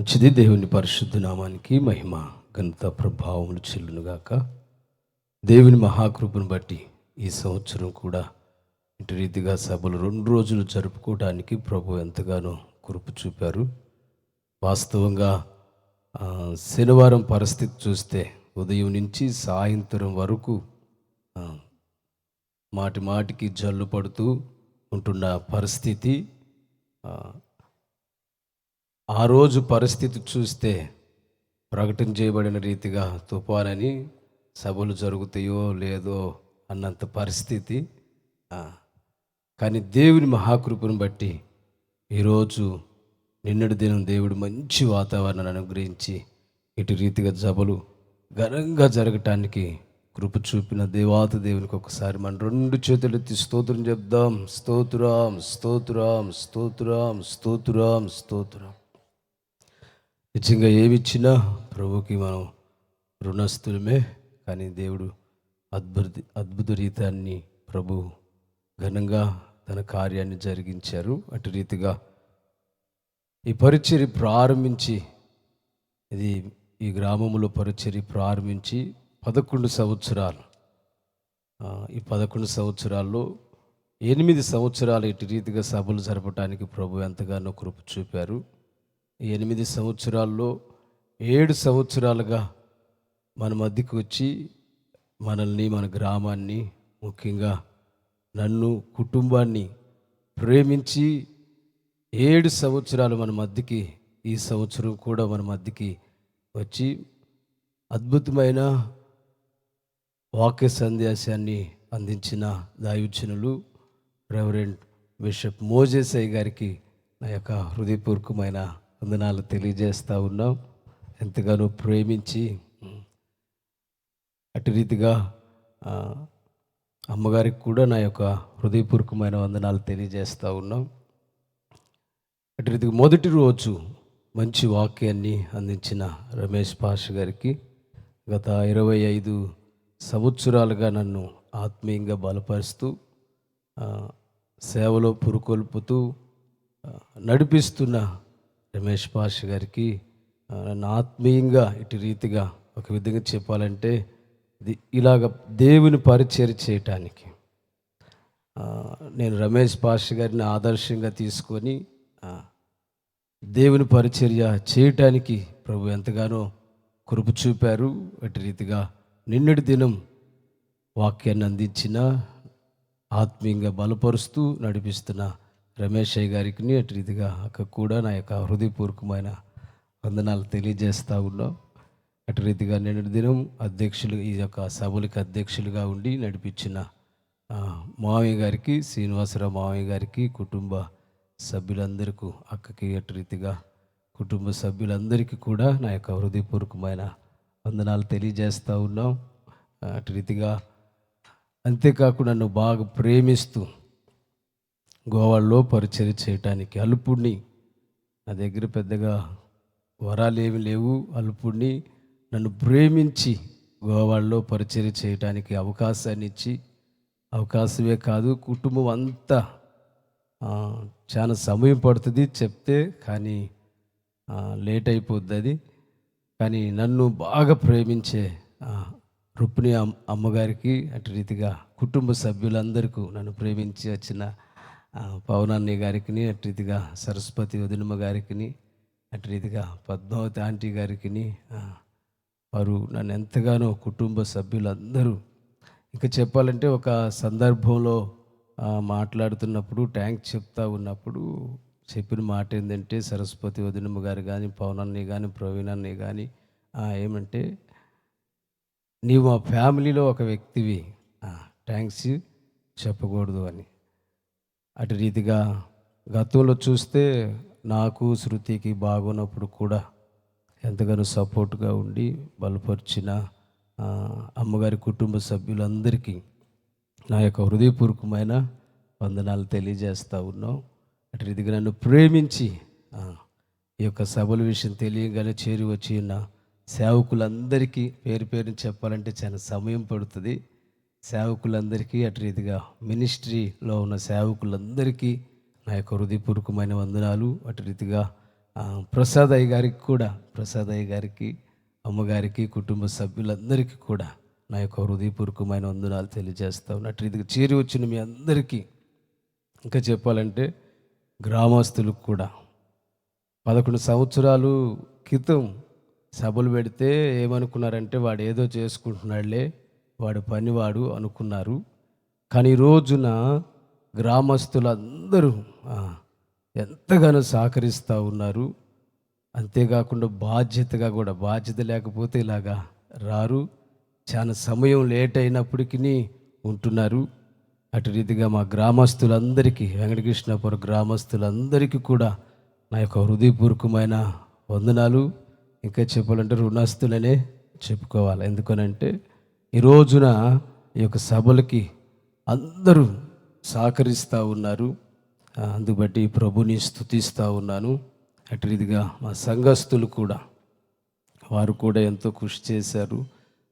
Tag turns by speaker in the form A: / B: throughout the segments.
A: మంచిది. దేవుని పరిశుద్ధ నామానికి మహిమ ఘనత ప్రభావములు చెల్లునుగాక. దేవుని మహాకృపను బట్టి ఈ సంవత్సరం కూడా ఇటు రీతిగా సభలు 2 రోజులు జరుపుకోవడానికి ప్రభు ఎంతగానో కృప చూపారు. వాస్తవంగా శనివారం పరిస్థితి చూస్తే ఉదయం నుంచి సాయంత్రం వరకు ఆ, మాటి మాటికి జల్లు పడుతూ ఉంటున్న పరిస్థితి. ఆ రోజు పరిస్థితి చూస్తే ప్రకటన చేయబడిన రీతిగా తుఫానని సభలు జరుగుతాయో లేదో అన్నంత పరిస్థితి. ఆ, కానీ దేవుని మహాకృపను బట్టి ఈరోజు నిన్నటి దినం దేవుడు మంచి వాతావరణాన్ని అనుగ్రహించి ఇటు రీతిగా సభలు ఘనంగా జరగటానికి కృప చూపిన దేవాతి దేవునికి ఒకసారి మన 2 చేతులెత్తి స్తోత్రం చెప్దాం. స్తోత్రం, స్తోత్రం, స్తోత్రం, స్తోత్రం, స్తోత్రం. నిజంగా ఏమిచ్చినా ప్రభుకి మనం రుణస్థులమే. కానీ దేవుడు అద్భుత రీతాన్ని ప్రభు ఘనంగా తన కార్యాన్ని జరిగించారు. అటు రీతిగా ఈ పరిచర్య ప్రారంభించి ఈ గ్రామంలో పరిచర్య ప్రారంభించి 11 సంవత్సరాలు. ఈ 11 సంవత్సరాల్లో 8 సంవత్సరాలు ఇటు రీతిగా సభలు జరపడానికి ప్రభు ఎంతగానో కృప చూపారు. ఈ 8 సంవత్సరాల్లో 7 సంవత్సరాలుగా మన మధ్యకు వచ్చి మనల్ని, మన గ్రామాన్ని, ముఖ్యంగా నన్ను, కుటుంబాన్ని ప్రేమించి 7 సంవత్సరాలు మన మధ్యకి, ఈ సంవత్సరం కూడా మన మధ్యకి వచ్చి అద్భుతమైన వాక్య సందేశాన్ని అందించిన దైవజనులు రెవరెండ్ బిషప్ మోజేస్ అయ్య గారికి నా యొక్క హృదయపూర్వకమైన వందనాలు తెలియజేస్తూ ఉన్నాం. ఎంతగానో ప్రేమించి అటు రీతిగా అమ్మగారికి కూడా నా యొక్క హృదయపూర్వకమైన వందనాలు తెలియజేస్తూ ఉన్నాం. అటు రీతిగా మొదటి రోజు మంచి వాక్యాన్ని అందించిన రమేష్ పాష గారికి, గత 25 సంవత్సరాలుగా నన్ను ఆత్మీయంగా బలపరుస్తూ సేవలో పురుకొల్పుతూ నడిపిస్తున్న రమేష్ పాష గారికి, నన్ను ఆత్మీయంగా ఇటు రీతిగా ఒక విధంగా చెప్పాలంటే ఇలాగ దేవుని పరిచర్య చేయటానికి నేను రమేష్ పాష గారిని ఆదర్శంగా తీసుకొని దేవుని పరిచర్య చేయటానికి ప్రభు ఎంతగానో కృప చూపారు. అటు రీతిగా నిన్నటి దినం వాక్యాన్ని అందించిన, ఆత్మీయంగా బలపరుస్తూ నడిపిస్తున్న రమేష్ అయ్య గారికి, అటు రీతిగా అక్క కూడా నా యొక్క హృదయపూర్వకమైన వందనాలు తెలియజేస్తూ ఉన్నాం. అటు రీతిగా నిన్నటి దినం అధ్యక్షులు, ఈ యొక్క సభలకు అధ్యక్షులుగా ఉండి నడిపించిన మావయ్య గారికి, శ్రీనివాసరావు మావయ్య గారికి, కుటుంబ సభ్యులందరికీ, అక్కకి, అటు రీతిగా కుటుంబ సభ్యులందరికీ కూడా నా యొక్క హృదయపూర్వకమైన వందనాలు తెలియజేస్తూ ఉన్నాం. అటు రీతిగా అంతేకాకుండా నన్ను బాగా ప్రేమిస్తూ గోవాల్లో పరిచర్య చేయటానికి, అల్పుడిని, నా దగ్గర పెద్దగా వరాలు ఏమి లేవు, అల్పుడిని నన్ను ప్రేమించి గోవాల్లో పరిచర్య చేయటానికి అవకాశాన్ని ఇచ్చి, అవకాశమే కాదు కుటుంబం అంతా చాలా సమయం పడుతుంది చెప్తే, కానీ లేట్ అయిపోద్ది అది. కానీ నన్ను బాగా ప్రేమించే రుక్మిణి అమ్మగారికి, అటు రీతిగా కుటుంబ సభ్యులందరికీ, నన్ను ప్రేమించి వచ్చిన పవనాన్ని గారికి, అటు రీతిగా సరస్వతి వదినమ్మ గారికి, అటు రీతిగా పద్మావతి ఆంటీ గారికి, వారు నన్ను ఎంతగానో కుటుంబ సభ్యులందరూ. ఇంకా చెప్పాలంటే ఒక సందర్భంలో మాట్లాడుతున్నప్పుడు ట్యాంక్ చెప్తా ఉన్నప్పుడు చెప్పిన మాట ఏంటంటే, సరస్వతి వదినమ్మ గారు కానీ, పవనాన్ని కానీ, ప్రవీణాన్ని కానీ ఏమంటే, నీవు మా ఫ్యామిలీలో ఒక వ్యక్తివి, థ్యాంక్స్ చెప్పకూడదు అని. అటు రీతిగా గతంలో చూస్తే నాకు, శృతికి బాగున్నప్పుడు కూడా ఎంతగానో సపోర్ట్గా ఉండి బలపరిచిన అమ్మగారి కుటుంబ సభ్యులందరికీ నా యొక్క హృదయపూర్వకమైన వందనాలు తెలియజేస్తూ ఉన్నాం. అటు రీతిగా నన్ను ప్రేమించి ఈ యొక్క సభల విషయం తెలియగానే చేరి వచ్చి ఉన్న సేవకులందరికీ పేరు పేరుని చెప్పాలంటే చాలా సమయం పడుతుంది. సేవకులందరికీ, అటు రీతిగా మినిస్ట్రీలో ఉన్న సేవకులందరికీ నా యొక్క హృదయపూర్వకమైన వందనాలు. అటు రీతిగా ప్రసాద్ అయ్య గారికి కూడా, ప్రసాద్ అయ్య గారికి, అమ్మగారికి, కుటుంబ సభ్యులందరికీ కూడా నా యొక్క హృదయపూర్వకమైన వందనాలు తెలియజేస్తా ఉన్నట్టు రీతిగా చేరి వచ్చిన మీ అందరికీ, ఇంకా చెప్పాలంటే గ్రామస్తులకు కూడా 11 సంవత్సరాలు క్రితం సభలు పెడితే ఏమనుకున్నారంటే వాడు ఏదో చేసుకుంటున్నాడులే, వాడు పనివాడు అనుకున్నారు. కానీ ఈ రోజున గ్రామస్తులందరూ ఎంతగానో సహకరిస్తూ ఉన్నారు. అంతేకాకుండా బాధ్యతగా కూడా, బాధ్యత లేకపోతే ఇలాగా రారు. చాలా సమయం లేట్ అయినప్పటికీ ఉంటున్నారు. అటు రీతిగా మా గ్రామస్తులందరికీ, వెంకటకృష్ణాపురం గ్రామస్తులందరికీ కూడా నా యొక్క హృదయపూర్వకమైన వందనాలు. ఇంకా చెప్పాలంటే రుణస్తులనే చెప్పుకోవాలి. ఎందుకనంటే ఈ రోజున ఈ యొక్క సభలకి అందరూ సహకరిస్తూ ఉన్నారు. అందుబట్టి ప్రభుని స్తుతిస్తూ ఉన్నాను. అటు రీతిగా మా సంఘస్థులు కూడా, వారు కూడా ఎంతో కృషి చేశారు,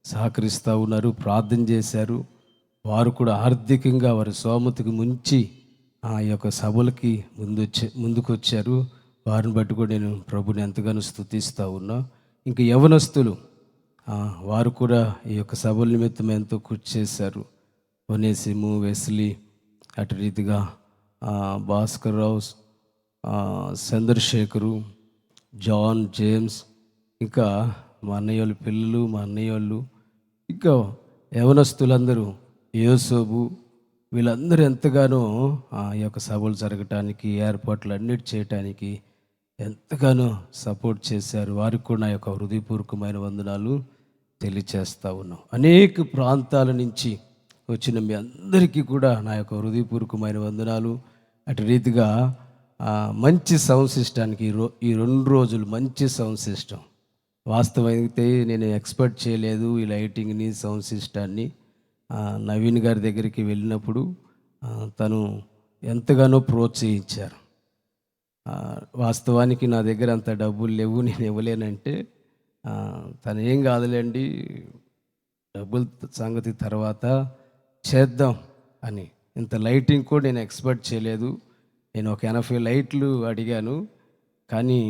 A: సహకరిస్తూ ఉన్నారు, ప్రార్థన చేశారు. వారు కూడా ఆర్థికంగా వారి స్తోమతకు ముంచి ఆ యొక్క సభలకి ముందుకు వచ్చారు. వారిని బట్టి కూడా నేను ప్రభుని ఎంతగానో స్తుతిస్తూ ఉన్నా. ఇంకా యవనస్తులు వారు కూడా ఈ యొక్క సభల నిమిత్తం ఎంతో కృషి చేశారు. ఒనేసిము, వెస్లీ, అటు రీతిగా భాస్కర్ రావు, చంద్రశేఖరు, జాన్, జేమ్స్, ఇంకా మా అన్నయ్య వాళ్ళ పిల్లలు, మా అన్నయ్య వాళ్ళు, ఇంకా యవనస్తులందరూ, యోసేపు, వీళ్ళందరూ ఎంతగానో ఈ యొక్క సభలు జరగటానికి, ఏర్పాట్లు అన్నిటి చేయటానికి ఎంతగానో సపోర్ట్ చేశారు. వారికి కూడా నా యొక్క హృదయపూర్వకమైన వందనాలు తెలియచేస్తూ ఉన్నాం. అనేక ప్రాంతాల నుంచి వచ్చిన మీ అందరికీ కూడా నా యొక్క హృదయపూర్వకమైన వందనాలు. అటు రీతిగా మంచి సౌండ్ సిస్టానికి ఈ 2 రోజులు మంచి సౌండ్ సిస్టమ్, వాస్తవమైతే నేను ఎక్స్పెక్ట్ చేయలేదు ఈ లైటింగ్ని, సౌండ్ సిస్టాన్ని. నవీన్ గారి దగ్గరికి వెళ్ళినప్పుడు తను ఎంతగానో ప్రోత్సహించారు. వాస్తవానికి నా దగ్గర అంత డబ్బులు లేవు, నేను ఇవ్వలేనంటే తను ఏం కాదులేండి, డబ్బుల సంగతి తర్వాత చేద్దాం అని. ఇంత లైటింగ్ కూడా నేను ఎక్స్పెక్ట్ చేయలేదు. నేను ఒక 80 లైట్లు అడిగాను, కానీ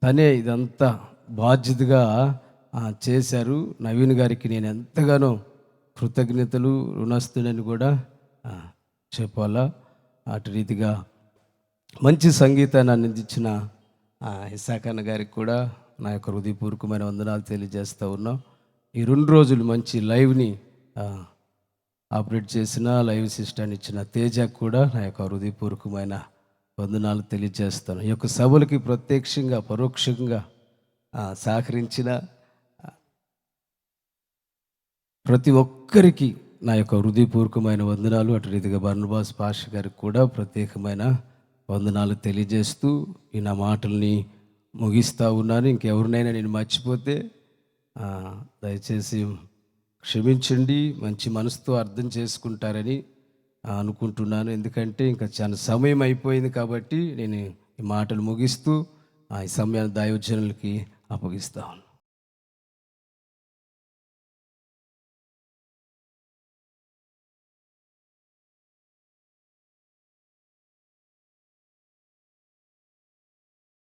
A: తనే ఇదంతా బాధ్యతగా చేశారు. నవీన్ గారికి నేను ఎంతగానో కృతజ్ఞతలు, రుణస్తులని కూడా చెప్పాలా. అటు రీతిగా మంచి సంగీతాన్ని అందించిన ఇసాకన్న గారికి కూడా నా యొక్క హృదయపూర్వకమైన వందనాలు తెలియజేస్తూ ఉన్నాం. ఈ 2 రోజులు మంచి లైవ్ని ఆపరేట్ చేసిన, లైవ్ సిస్టాన్ని ఇచ్చిన తేజకు కూడా నా యొక్క హృదయపూర్వకమైన వందనాలు తెలియజేస్తాను. ఈ యొక్క సభలకి ప్రత్యక్షంగా, పరోక్షంగా సహకరించిన ప్రతి ఒక్కరికి నా యొక్క హృదయపూర్వకమైన వందనాలు. అటు రీతిగా బర్నబాస్ పాష గారికి కూడా ప్రత్యేకమైన వందనాలు తెలియజేస్తూ ఈ నా మాటల్ని ముగిస్తూ ఉన్నాను. ఇంకెవరినైనా నేను మర్చిపోతే దయచేసి క్షమించండి, మంచి మనసుతో అర్థం చేసుకుంటారని అనుకుంటున్నాను. ఎందుకంటే ఇంకా చాలా సమయం అయిపోయింది కాబట్టి నేను ఈ మాటలు ముగిస్తూ ఈ సమయాన్ని దైవజనులకి అప్పగిస్తాను.